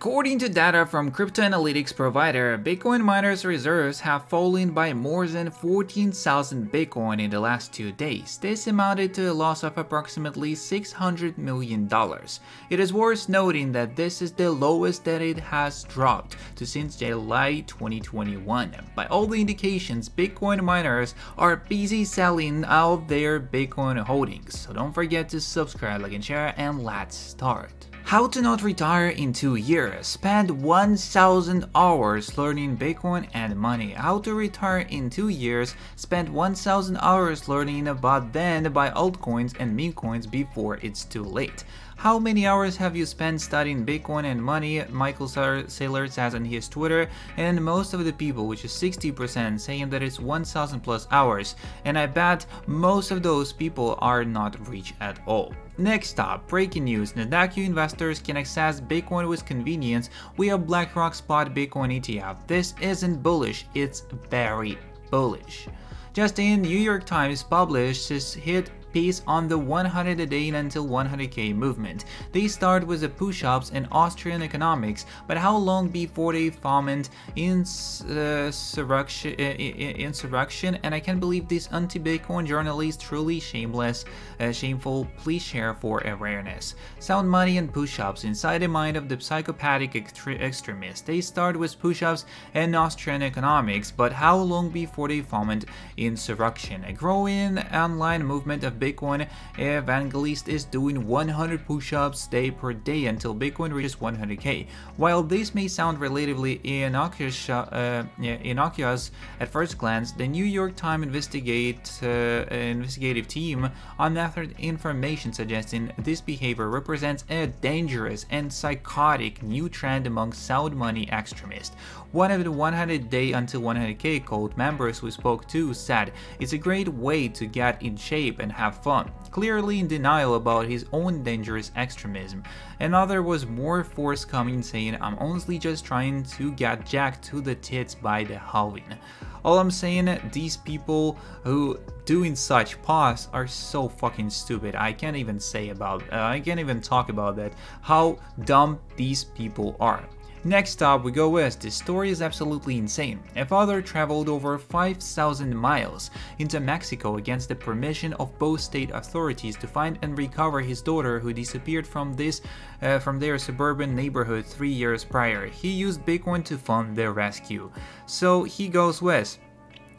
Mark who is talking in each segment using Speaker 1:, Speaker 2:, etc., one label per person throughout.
Speaker 1: According to data from crypto analytics provider, Bitcoin miners' reserves have fallen by more than 14,000 Bitcoin in the last 2 days. This amounted to a loss of approximately $600 million. It is worth noting that this is the lowest that it has dropped to since July 2021. By all the indications, Bitcoin miners are busy selling out their Bitcoin holdings. So don't forget to subscribe, like and share, and let's start. How to not retire in 2 years. Spend 1,000 hours learning Bitcoin and money. How to retire in 2 years. Spend 1,000 hours learning about then buy altcoins and meme coins before it's too late. How many hours have you spent studying Bitcoin and money? Michael Saylor says on his Twitter, and most of the people, which is 60%, saying that it's 1,000 plus hours, and I bet most of those people are not rich at all. Next up, breaking news, Nasdaq investors can access Bitcoin with convenience via BlackRock Spot Bitcoin ETF. This isn't bullish, it's very bullish. Just in, New York Times published this hit piece on the 100 a day until 100k movement. They start with the push-ups and Austrian economics, but how long before they foment insurrection? And I can't believe this anti-Bitcoin journalist truly shameful. Please share for awareness. Sound money and push-ups inside the mind of the psychopathic extremist. They start with push-ups and Austrian economics, but how long before they foment insurrection? A growing online movement of Bitcoin evangelist is doing 100 push-ups day per day until Bitcoin reaches 100k. While this may sound relatively innocuous at first glance, the New York Times investigative team unearthed information suggesting this behavior represents a dangerous and psychotic new trend among sound money extremists. One of the 100 day until 100k cult members we spoke to said it's a great way to get in shape and have fun, clearly in denial about his own dangerous extremism. Another was more forthcoming, saying, I'm honestly just trying to get jacked to the tits by the halving. All I'm saying, these people who doing such posts are so fucking stupid. I can't even talk about that, how dumb these people are. Next up we go with, this story is absolutely insane. A father traveled over 5,000 miles into Mexico against the permission of both state authorities to find and recover his daughter who disappeared from their suburban neighborhood 3 years prior. He used Bitcoin to fund their rescue. So he goes with,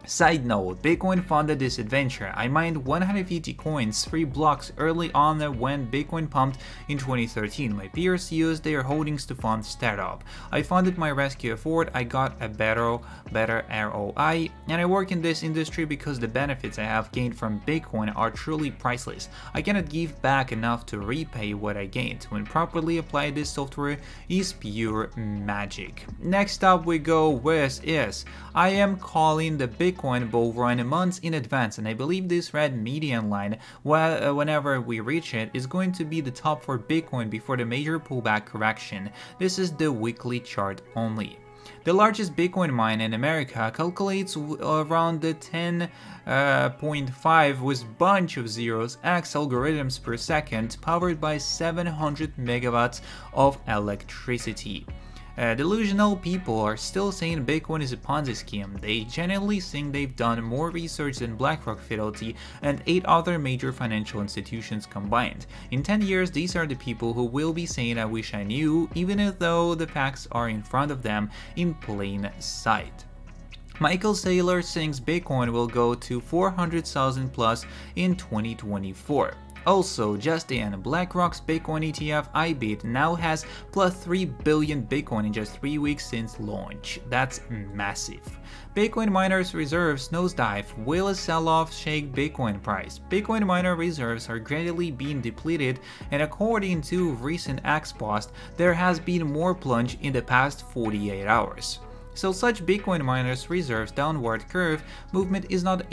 Speaker 1: side note, Bitcoin funded this adventure. I mined 150 coins 3 blocks early on when Bitcoin pumped in 2013. My peers used their holdings to fund startup. I funded my rescue effort. I got a better ROI, and I work in this industry because the benefits I have gained from Bitcoin are truly priceless. I cannot give back enough to repay what I gained. When properly applied, this software is pure magic. Next up we go with is, I am calling the Bitcoin bull run months in advance, and I believe this red median line, whenever we reach it, is going to be the top for Bitcoin before the major pullback correction. This is the weekly chart only. The largest Bitcoin mine in America calculates around the 10.5 with bunch of zeros x algorithms per second, powered by 700 megawatts of electricity. Delusional people are still saying Bitcoin is a Ponzi scheme. They genuinely think they've done more research than BlackRock, Fidelity, and 8 other major financial institutions combined. In 10 years, these are the people who will be saying I wish I knew, even though the facts are in front of them in plain sight. Michael Saylor thinks Bitcoin will go to 400,000 plus in 2024. Also, just in, BlackRock's Bitcoin ETF IBIT now has plus 3 billion Bitcoin in just 3 weeks since launch. That's massive. Bitcoin miners' reserves nosedive. Will a sell-off shake Bitcoin price? Bitcoin miner reserves are gradually being depleted, and according to recent X post, there has been more plunge in the past 48 hours. So such Bitcoin miners' reserves downward curve movement is not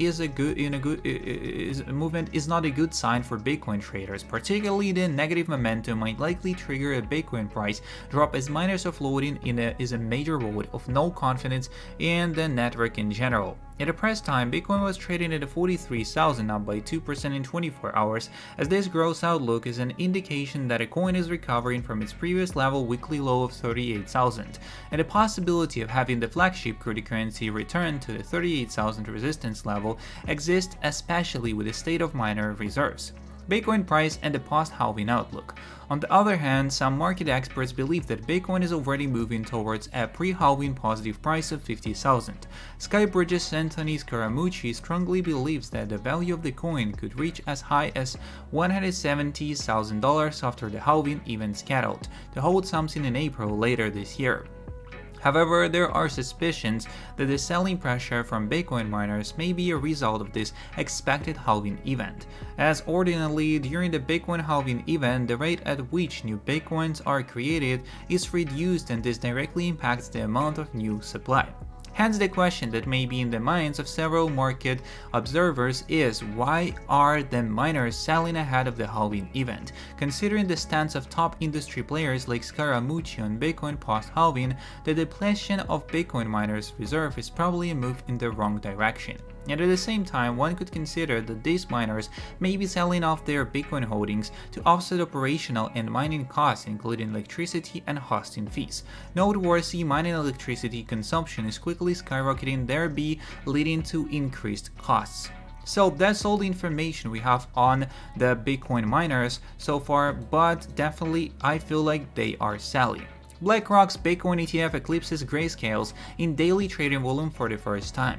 Speaker 1: a good sign for Bitcoin traders. Particularly, the negative momentum might likely trigger a Bitcoin price drop as miners offloading is a major vote of no confidence in the network in general. At the press time, Bitcoin was trading at 43,000, up by 2% in 24 hours, as this growth outlook is an indication that a coin is recovering from its previous level weekly low of 38,000, and the possibility of having the flagship cryptocurrency return to the 38,000 resistance level exists, especially with the state of miner reserves, Bitcoin price, and the post-halving outlook. On the other hand, some market experts believe that Bitcoin is already moving towards a pre-halving positive price of 50,000. Skybridge's Anthony Scaramucci strongly believes that the value of the coin could reach as high as $170,000 after the halving event scheduled to hold something in April later this year. However, there are suspicions that the selling pressure from Bitcoin miners may be a result of this expected halving event, as ordinarily during the Bitcoin halving event, the rate at which new Bitcoins are created is reduced, and this directly impacts the amount of new supply. Hence, the question that may be in the minds of several market observers is, why are the miners selling ahead of the halving event? Considering the stance of top industry players like Scaramucci on Bitcoin post-halving, the depletion of Bitcoin miners' reserve is probably a move in the wrong direction. And at the same time, one could consider that these miners may be selling off their Bitcoin holdings to offset operational and mining costs, including electricity and hosting fees. Noteworthy, mining electricity consumption is quickly skyrocketing, thereby leading to increased costs. So that's all the information we have on the Bitcoin miners so far, but definitely I feel like they are selling. BlackRock's Bitcoin ETF eclipses Grayscale's in daily trading volume for the first time.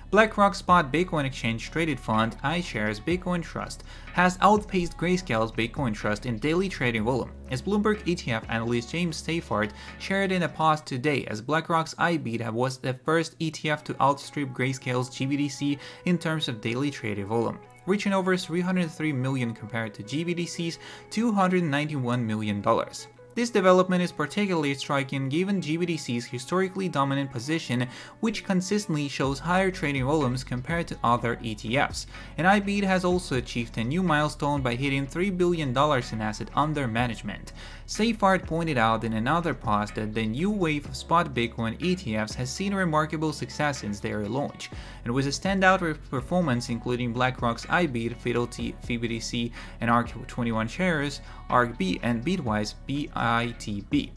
Speaker 1: BlackRock's spot Bitcoin exchange traded fund, iShares Bitcoin Trust, has outpaced Grayscale's Bitcoin Trust in daily trading volume, as Bloomberg ETF analyst James Stafford shared in a post today, as BlackRock's iBeat was the first ETF to outstrip Grayscale's GBTC in terms of daily trading volume, reaching over 303 million compared to GBTC's $291 million. This development is particularly striking given GBTC's historically dominant position, which consistently shows higher trading volumes compared to other ETFs. And iBeat has also achieved a new milestone by hitting $3 billion in asset under management. Seyfarth pointed out in another post that the new wave of spot Bitcoin ETFs has seen remarkable success since their launch, and with a standout performance including BlackRock's iBeat, Fidelity, FBTC, and ARK21 shares, ARKB, and Bitwise BITB.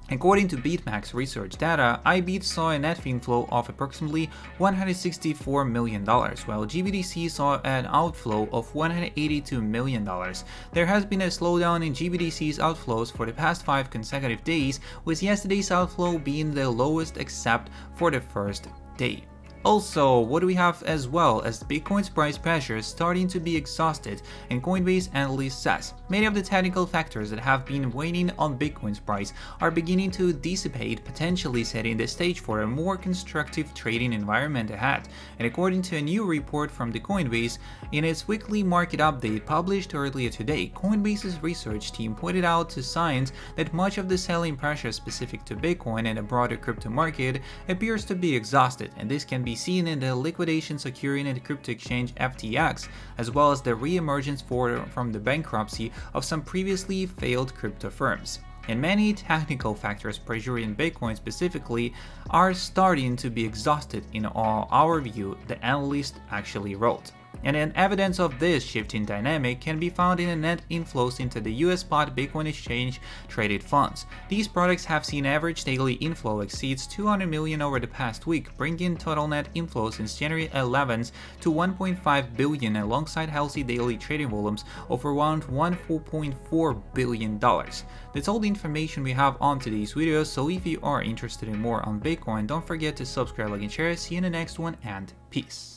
Speaker 1: According to BitMax research data, iBeat saw a net inflow of approximately $164 million, while GBTC saw an outflow of $182 million. There has been a slowdown in GBTC's outflows for the past 5 consecutive days, with yesterday's outflow being the lowest except for the first day. Also, what do we have as well as Bitcoin's price pressure starting to be exhausted, and Coinbase analyst says many of the technical factors that have been weighing on Bitcoin's price are beginning to dissipate, potentially setting the stage for a more constructive trading environment ahead. And according to a new report from the Coinbase, in its weekly market update published earlier today, Coinbase's research team pointed out to signs that much of the selling pressure specific to Bitcoin and the broader crypto market appears to be exhausted, and this can be seen in the liquidations occurring in the crypto exchange FTX, as well as the re-emergence from the bankruptcy of some previously failed crypto firms. And many technical factors pressuring Bitcoin specifically are starting to be exhausted in our view, the analyst actually wrote. And an evidence of this shifting dynamic can be found in the net inflows into the US spot Bitcoin exchange traded funds. These products have seen average daily inflow exceeds 200 million over the past week, bringing total net inflows since January 11th to 1.5 billion alongside healthy daily trading volumes of around $4.4 billion. That's all the information we have on today's video, so if you are interested in more on Bitcoin, don't forget to subscribe, like, and share. See you in the next one, and peace.